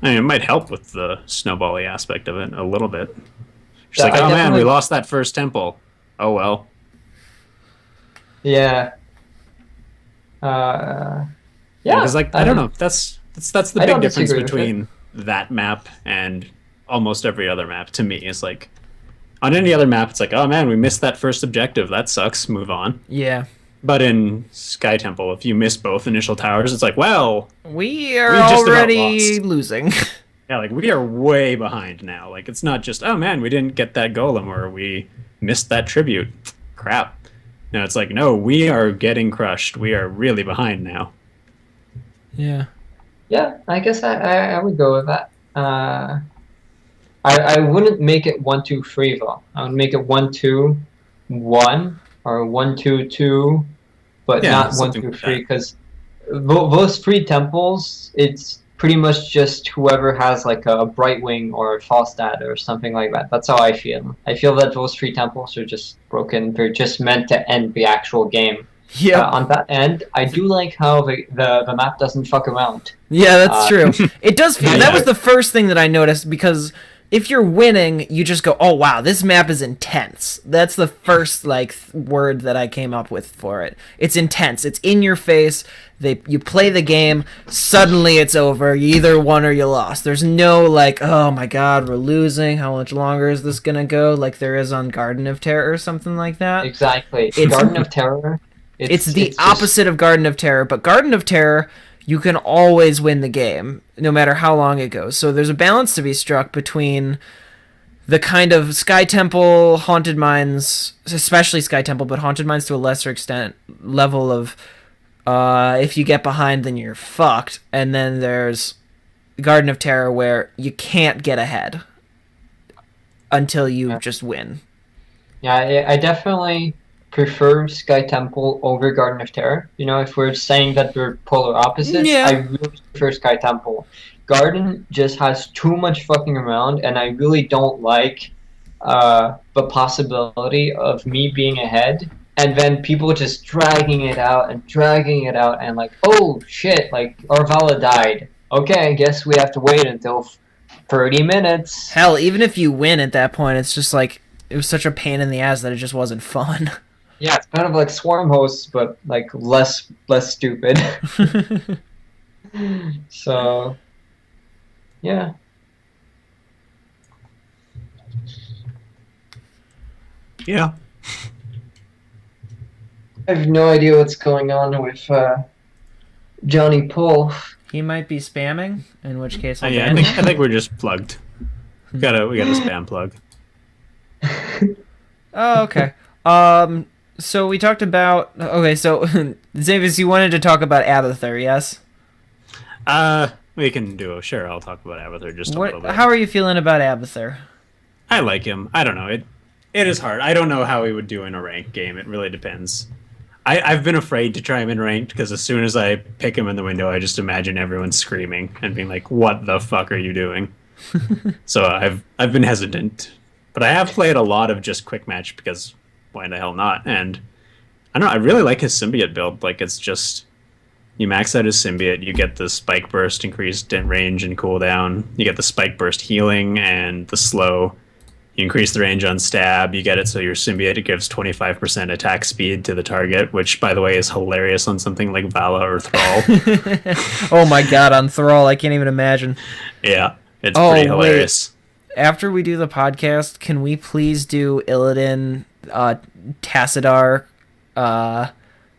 I mean, it might help with the snowbally aspect of it a little bit. Just Yeah, like, I oh man, we definitely- lost that first temple. Oh well. Yeah. Yeah. Because like I don't know, that's the I big don't difference disagree with between that map and almost every other map to me. Is like on any other map, it's like, oh man, we missed that first objective. That sucks. Move on. Yeah. But in Sky Temple, if you miss both initial towers, it's like, well, We are We just about already lost. losing. yeah, like we are way behind now. Like it's not just, oh man, we didn't get that golem or we missed that tribute. Crap. No, it's like, no, we are getting crushed. We are really behind now. Yeah. Yeah, I guess I would go with that. I wouldn't make it 1-2-3 though. I would make it 1-2-1 or 1-2-2, but Yeah, not something 1-2-3 like that. because those 3 temples, it's pretty much just whoever has like a Brightwing or a Falstad or something like that. That's how I feel. I feel that those 3 temples are just broken. They're just meant to end the actual game. Yep. On that end, I do like how the map doesn't fuck around. Yeah, that's true. It does feel. That Yeah. was the first thing that I noticed because if you're winning, you just go, "Oh wow, this map is intense." That's the first like word that I came up with for it. It's intense. It's in your face. You play the game, suddenly it's over. You either won or you lost. There's no like, "Oh my god, we're losing. How much longer is this gonna go?" Like there is on Garden of Terror or something like that. Exactly. It's- Garden of Terror. It's the just- opposite of Garden of Terror, but Garden of Terror, you can always win the game, no matter how long it goes. So there's a balance to be struck between the kind of Sky Temple, Haunted Mines, especially Sky Temple, but Haunted Mines to a lesser extent, level of if you get behind, then you're fucked. And then there's Garden of Terror, where you can't get ahead until you just win. Yeah, I definitely prefer Sky Temple over Garden of Terror. You know, if we're saying that we're polar opposites, Yeah. I really prefer Sky Temple. Garden just has too much fucking around, and I really don't like the possibility of me being ahead and then people just dragging it out and like, oh shit, like Orvala died. Okay, I guess we have to wait until 30 minutes. Hell, even if you win at that point, it's just like, it was such a pain in the ass that it just wasn't fun. Yeah, it's kind of like Swarm Hosts, but like less stupid. So, yeah. Yeah. I have no idea what's going on with Johnny Pull. He might be spamming, in which case I'll Yeah, ban I think we're just plugged. We got a spam plug. Oh, okay. So we talked about... Okay, so, Zavis, you wanted to talk about Abathur, yes? We can do a sure. I'll talk about Abathur just a little What? bit. How are you feeling about Abathur? I like him. I don't know. It is hard. I don't know how he would do in a ranked game. It really depends. I've been afraid to try him in ranked because as soon as I pick him in the window, I just imagine everyone screaming and being like, "What the fuck are you doing?" So I've been hesitant, but I have played a lot of just quick match because why the hell not? And I don't know. I really like his symbiote build. Like it's just you max out his symbiote, you get the spike burst increased in range and cooldown. You get the spike burst healing and the slow. You increase the range on stab. You get it so your symbiote gives 25% attack speed to the target, which, by the way, is hilarious on something like Vala or Thrall. Oh my god, on Thrall, I can't even imagine. Yeah, it's Oh, pretty wait. hilarious. After we do the podcast, can we please do Illidan, Tassadar, and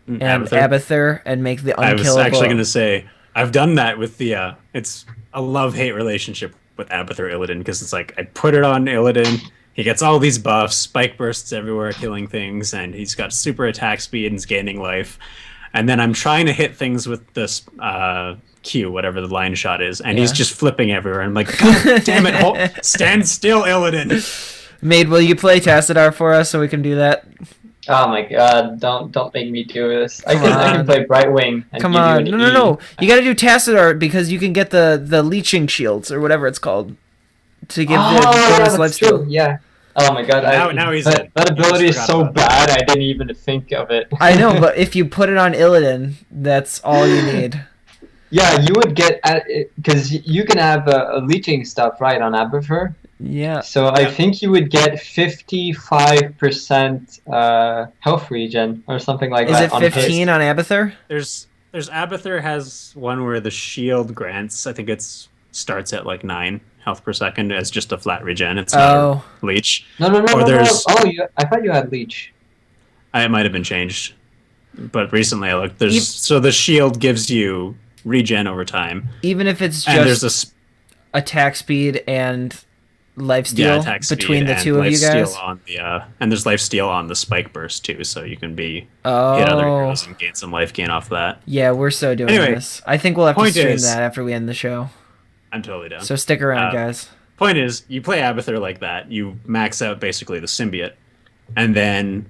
Abathur and make the I unkillable... was actually going to say, I've done that with it's a love-hate relationship with Abathur Illidan, because it's like, I put it on Illidan, he gets all these buffs, spike bursts everywhere, killing things, and he's got super attack speed and is gaining life. And then I'm trying to hit things with this Q, whatever the line shot is, and he's just flipping everywhere. I'm like, God damn it, stand still, Illidan. Maid, will you play Tassadar for us so we can do that? Oh my god, don't make me do this. I can play Brightwing and Come give on. you an No. E. You gotta do Tassadar because you can get the leeching shields or whatever it's called to give the bonus that's lifesteal. true. Yeah. Oh my god, Now he's that ability is so bad I didn't even think of it. I know, but if you put it on Illidan, that's all you need. Yeah, you would get because you can have a leeching stuff right on Aberfur. Yeah. So I think you would get 55% health regen or something like Is that. it on 15 on Abathur? There's Abathur has one where the shield grants, I think it's starts at like 9 health per second as just a flat regen. It's not a leech. No. Or there's Oh, I thought you had leech. it might have been changed, but recently I looked. So the shield gives you regen over time, Even if it's and just there's attack speed and lifesteal attack speed between the and two of you guys. on the and there's lifesteal on the spike burst too, so you can hit Oh. other heroes and gain some life gain off that. Yeah, we're so doing Anyway, this. I think we'll have to point stream is- that after we end the show. I'm totally down. So stick around, guys. Point is, you play Abathur like that. You max out basically the symbiote, and then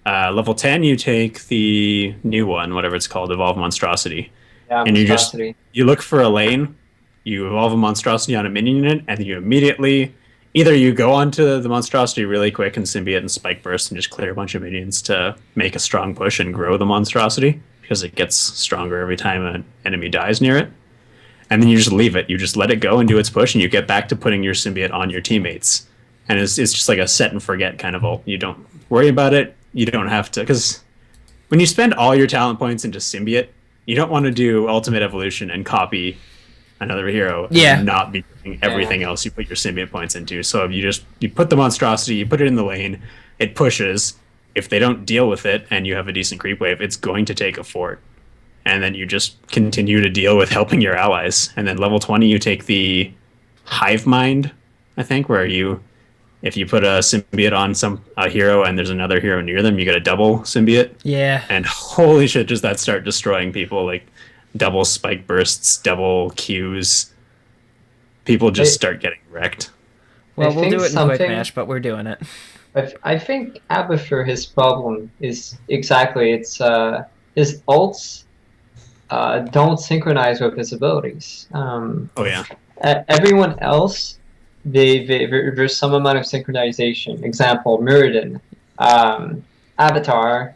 level 10 you take the new one, whatever it's called, Evolve Monstrosity, Yeah, and monstrosity. you look for a lane, you evolve a Monstrosity on a minion unit, and you immediately either you go onto the Monstrosity really quick and symbiote and spike burst and just clear a bunch of minions to make a strong push and grow the Monstrosity because it gets stronger every time an enemy dies near it. And then you just leave it. You just let it go and do its push, and you get back to putting your symbiote on your teammates. And it's just like a set and forget kind of ult. You don't worry about it. You don't have to, because when you spend all your talent points into symbiote, you don't want to do ultimate evolution and copy another hero and not be doing everything else you put your symbiote points into. So if you put the monstrosity, you put it in the lane, it pushes. If they don't deal with it and you have a decent creep wave, it's going to take a fort. And then you just continue to deal with helping your allies. And then level 20, you take the Hive Mind, I think, where if you put a symbiote on a hero and there's another hero near them, you get a double symbiote. Yeah. And holy shit, does that start destroying people, like double spike bursts, double Qs. People just start getting wrecked. Well, I we'll do think it in Quick Match, but we're doing it. I think Abathur, his problem is exactly his ults don't synchronize with his abilities. Oh yeah. Everyone else, there's some amount of synchronization. Example, Muradin. Avatar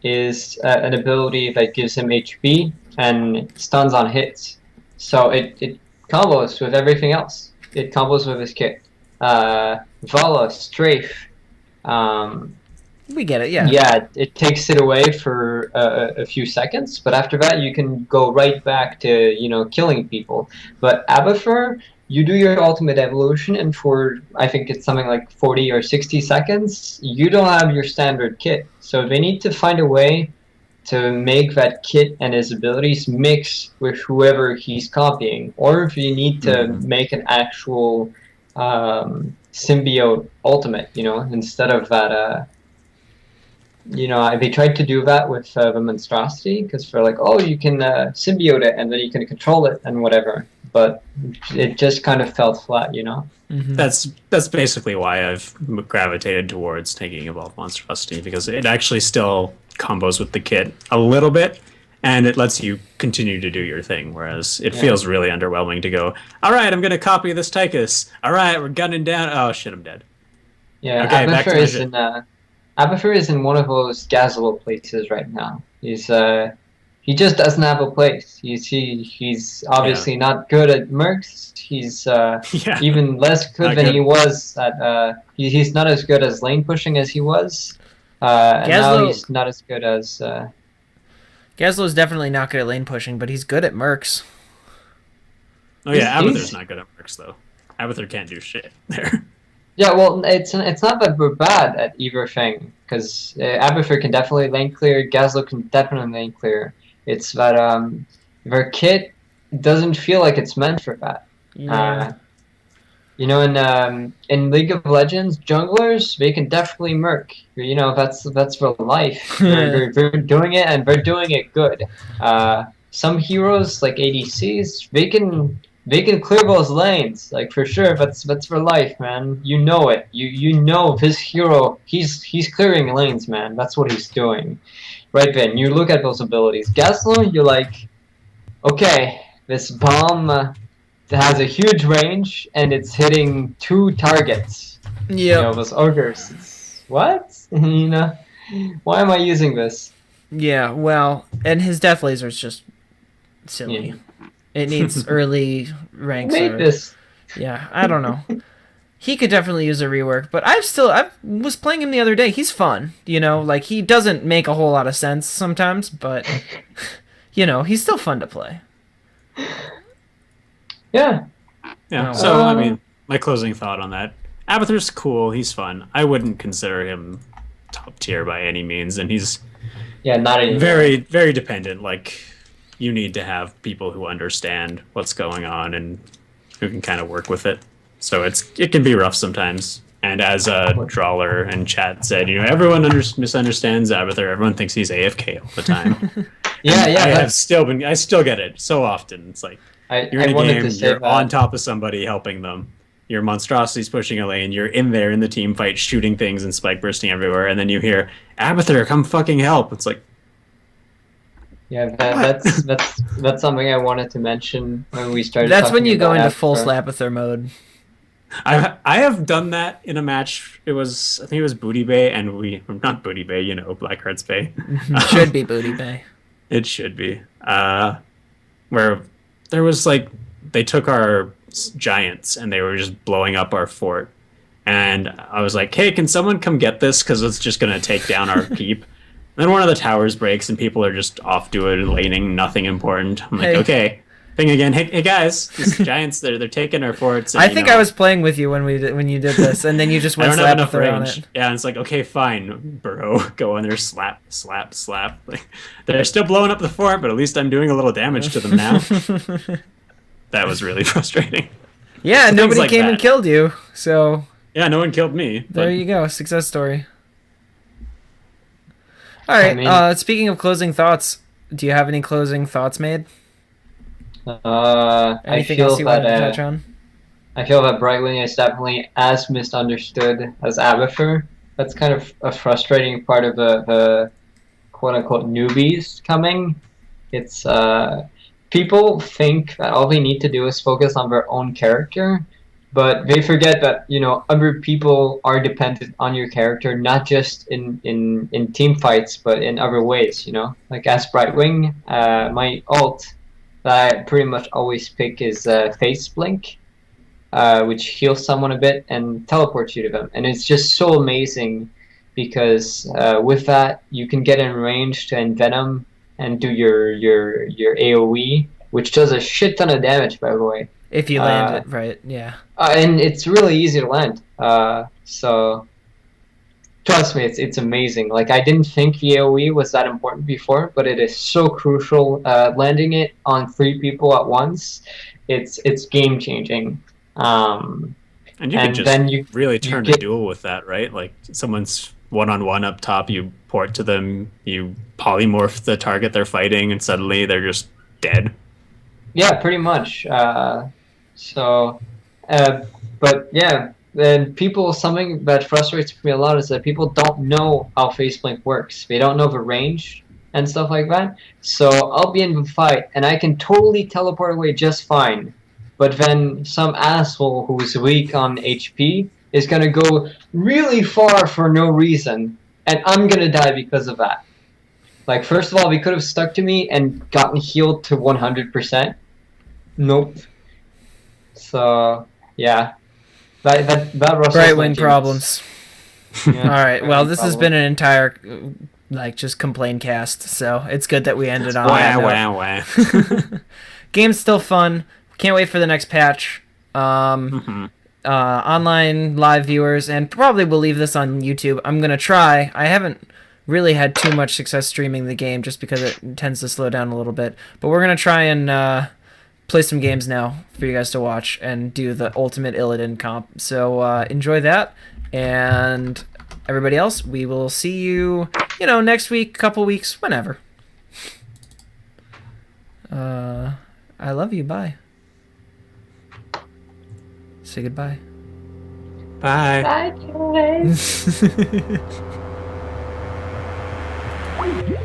is an ability that gives him HP and stuns on hits. So it combos with everything else. It combos with his kit. Vala, Strafe. We get it, yeah. Yeah, it takes it away for a few seconds, but after that you can go right back to, killing people. But Abathur, you do your ultimate evolution, and for, I think it's something like 40 or 60 seconds, you don't have your standard kit. So they need to find a way to make that kit and his abilities mix with whoever he's copying. Or if you need to make an actual symbiote ultimate, instead of that... they tried to do that with the monstrosity because they're like, oh, you can symbiote it and then you can control it and whatever. But it just kind of felt flat, Mm-hmm. That's basically why I've gravitated towards taking Evolve Monstrosity, because it actually still combos with the kit a little bit, and it lets you continue to do your thing, whereas it feels really underwhelming to go, all right, I'm going to copy this Tychus. All right, we're gunning down. Oh, shit, I'm dead. Yeah, okay, back to my shit. Abathur is in one of those Gazlo places right now. He just doesn't have a place. He's obviously not good at mercs. He's even less good than he was at. He's not as good as lane pushing as he was. And now he's not as good as. Gazlo's definitely not good at lane pushing, but he's good at mercs. Oh yeah, Abathur's not good at mercs though. Abathur can't do shit there. Yeah, well, it's not that we're bad at either thing, because Abathur can definitely lane clear, Gazlo can definitely lane clear. It's that their kit doesn't feel like it's meant for that. Yeah. You know, in League of Legends, junglers they can definitely merc. You know, that's for life. They're doing it, and they're doing it good. Some heroes like ADCs, they can clear those lanes, like for sure. That's for life, man. You know it. You know this hero. He's clearing lanes, man. That's what he's doing. Right then, you look at those abilities. Gaslo, you're like, okay, this bomb has a huge range and it's hitting 2 targets. You know, Yep. those ogres. What? You know, why am I using this? Yeah. Well, and his death laser is just silly. Yeah. It needs early Who ranks. made this? Yeah. I don't know. He could definitely use a rework, but I was playing him the other day. He's fun, you know. Like he doesn't make a whole lot of sense sometimes, but you know, he's still fun to play. Yeah. Yeah. Oh. So I mean, my closing thought on that: Abathur's cool. He's fun. I wouldn't consider him top tier by any means, and he's Yeah, not anymore. very, very dependent. Like you need to have people who understand what's going on and who can kind of work with it. So it can be rough sometimes. And as Trawler and chat said, you know, everyone misunderstands Abathur. Everyone thinks he's AFK all the time. Yeah, yeah. I still get it so often. It's like you're in a wanted game, to say you're that. on top of somebody helping them. Your monstrosity's pushing a lane, you're in there in the team fight shooting things and spike bursting everywhere, and then you hear, Abathur, come fucking help. It's like, Yeah, that's something I wanted to mention when we started. That's when talking you go about into full Avatar. Slapather mode. I have done that in a match. I think it was Booty Bay, and not Booty Bay, you know, Blackheart's Bay. Should be Booty Bay. It should be. Where there was like, they took our giants and they were just blowing up our fort. And I was like, hey, can someone come get this? Because it's just going to take down our keep. Then one of the towers breaks and people are just off doing laning, nothing important. I'm like, Hey. okay. Thing again, hey guys, these giants, they're taking our forts. And, I think I was playing with you when you did this, and then you just I went don't have enough Slapather on range. it. Yeah, and it's like, okay, fine, Burrow, go in there, slap, slap, slap. Like, they're still blowing up the fort, but at least I'm doing a little damage to them now. That was really frustrating. Yeah, So nobody things like came and that. killed you, so Yeah, no one killed me. there But you go, success story. All right. mean- Speaking of closing thoughts, do you have any closing thoughts made? I Anything feel else you wanted to that touch on? I feel that Brightwing is definitely as misunderstood as Abathur. That's kind of a frustrating part of the quote unquote newbies coming. It's people think that all they need to do is focus on their own character, but they forget that, you know, other people are dependent on your character, not just in team fights, but in other ways, you know. Like as Brightwing, my ult that I pretty much always pick is Face Blink, which heals someone a bit and teleports you to them. And it's just so amazing because with that, you can get in range to Envenom and do your AoE, which does a shit ton of damage, by the way. If you land it right, yeah. And it's really easy to land. So trust me, it's amazing. Like I didn't think the AoE was that important before, but it is so crucial. Landing it on 3 people at once, it's game changing. and you and can then just you- really you turn get- a duel with that, right? Like someone's one-on-one up top, you port to them, you polymorph the target they're fighting, and suddenly they're just dead. Yeah, pretty much. But yeah, then something that frustrates me a lot is that people don't know how Faceblink works. They don't know the range and stuff like that. So I'll be in the fight and I can totally teleport away just fine. But then some asshole who's weak on HP is gonna go really far for no reason, and I'm gonna die because of that. Like, first of all, they could have stuck to me and gotten healed to 100%. Nope. So yeah, that rustles Bright my wing jeans. problems. Yeah, All right. bright Well, wing this has problem. been an entire like just complain cast, so it's good that we ended on Wah, that note. wah, wah. Game's still fun. Can't wait for the next patch. Online live viewers, and probably will leave this on YouTube. I'm gonna try. I haven't really had too much success streaming the game just because it tends to slow down a little bit. But we're gonna try and play some games now for you guys to watch and do the ultimate Illidan comp. So enjoy that, and everybody else, we will see you, next week, couple weeks, whenever. I love you. Bye. Say goodbye. Bye. Bye, guys.